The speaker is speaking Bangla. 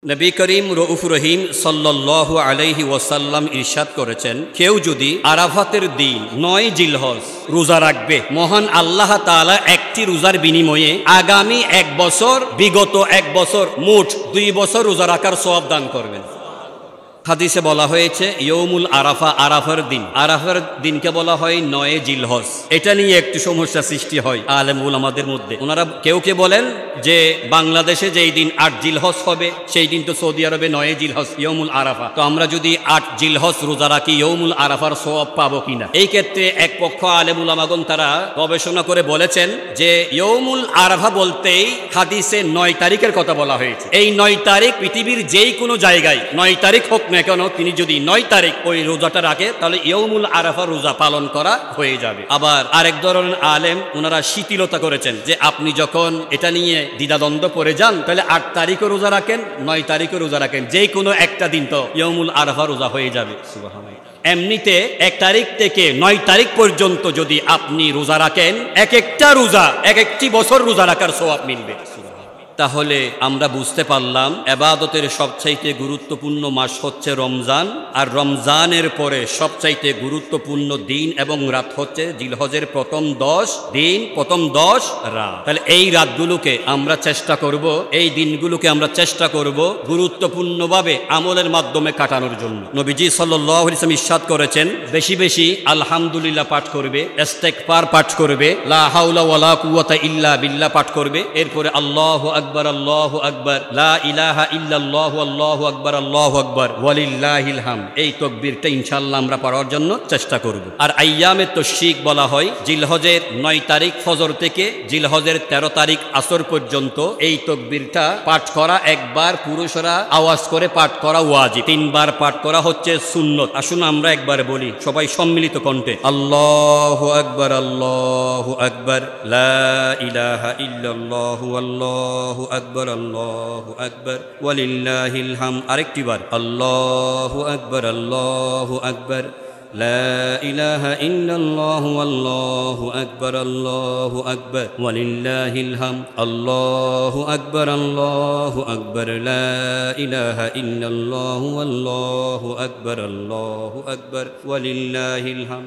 নবী করিম রউফুর রহিম সাল্লাল্লাহু আলাইহি ওয়াসাল্লাম ইরশাদ করেছেন, কেউ যদি আরাফাতের দিন 9 জিলহজ রোজা রাখবে, মহান আল্লাহ তাআলা একটি রোজার বিনিময়ে আগামী 1 বছর, বিগত 1 বছর, মোট 2 বছর রোজা রাখার সওয়াব দান করবেন। হাদিসে বলা হয়েছে ইয়ৌমুল আরাফা, আরাফার দিন। আরাফার দিনকে বলা হয় 9 জিলহজ। এটা নিয়ে একটু সমস্যা সৃষ্টি হয় আলেম উলামাদের মধ্যে। ওনারা কেউ বলেন যে বাংলাদেশে যেই দিন 8 জিলহজ হবে, সেই দিন তো সৌদি আরবে 9 জিলহজ ইয়ৌমুল আরাফা। তো আমরা যদি 8 জিলহজ রোজা রাখি, ইয়ৌমুল আরাফার সওয়াব পাবো কিনা? এই ক্ষেত্রে এক পক্ষ আলেম উলামাগণ তারা গবেষণা করে বলেছেন যে ইয়ৌমুল আরাফা বলতেই হাদিসে 9 তারিখের কথা বলা হয়েছে। এই 9 তারিখ পৃথিবীর যেই কোনো জায়গায় 9 তারিখ হোক না কেন, তিনি যদি 9 তারিখ ওই রোজাটা রাখে, তাহলে ইয়ৌমুল আরাফা রোজা পালন করা হয়ে যাবে। আবার আরেক ধরনের আলেম ওনারা শিথিলতা করেছেন যে আপনি যখন এটা নিয়ে দ্বিধাদ্বন্দ্ব পড়ে যান, তাহলে 8 তারিখও রোজা রাখেন, 9 তারিখও রোজা রাখেন, যে কোনো একটা দিন তো ইয়ৌমুল আরাফা রোজা হয়ে যাবে। সুবহানাল্লাহ। এমনিতে 1 তারিখ থেকে 9 তারিখ পর্যন্ত যদি আপনি রোজা রাখেন, এক একটা রোজা এক একটি বছর রোজা রাখার সওয়াব মিলবে। তাহলে আমরা বুঝতে পারলাম ইবাদতের সবচাইতে গুরুত্বপূর্ণ মাস হচ্ছে রমজান, আর রমজানের পরে সবচাইতে গুরুত্বপূর্ণ দিন এবং রাত হচ্ছে জিলহজের প্রথম 10 দিন, প্রথম 10 রাত। তাহলে এই রাতগুলোকে আমরা চেষ্টা করব, এই দিনগুলোকে আমরা চেষ্টা করব গুরুত্বপূর্ণভাবে আমলের মাধ্যমে কাটানোর জন্য। নবীজি সাল্লাল্লাহু আলাইহি ওয়াসাল্লাম ইরশাদ করেছেন, বেশি বেশি আলহামদুলিল্লাহ পাঠ করবে, ইস্তেগফার পাঠ করবে, লা হাওলা ওয়ালা কুওয়াতা ইল্লা বিল্লাহ পাঠ করবে, এরপরে আল্লাহু আকবার, আল্লাহু আকবার, লা ইলাহা ইল্লাল্লাহু, আল্লাহু আকবার, আল্লাহু আকবার, ওয়ালিল্লাহিল হামদ। এই তাকবীরটা ইনশাআল্লাহ আমরা পড়ার জন্য চেষ্টা করব। আর আইয়ামে তাশরিক বলা হয় জিলহজের 9 তারিখ ফজর থেকে জিলহজের 13 তারিখ আসর পর্যন্ত এই তাকবীরটা পাঠ করা, একবার পুরুষরা আওয়াজ করে পাঠ করা ওয়াজিব, 3 বার পাঠ করা হচ্ছে সুন্নত। আসুন আমরা একবার বলি সবাই সম্মিলিত কণ্ঠে, আল্লাহু আকবার, আল্লাহু আকবার, লা ইলাহা ইল্লাল্লাহু, আল্লাহু আকবার, আল্লাহু আকবার, ওয়ালিল্লাহিল হামদ। আরেকটি বার, আল্লাহু আকবার, আল্লাহু আকবার, লা ইলাহা ইল্লাল্লাহু, আল্লাহু আকবার, আল্লাহু আকবার, ওয়ালিল্লাহিল হামদ, আল্লাহু আকবার, আল্লাহু আকবার, লা ইলাহা ইল্লাল্লাহু, আল্লাহু আকবার, আল্লাহু আকবার, ওয়ালিল্লাহিল হামদ।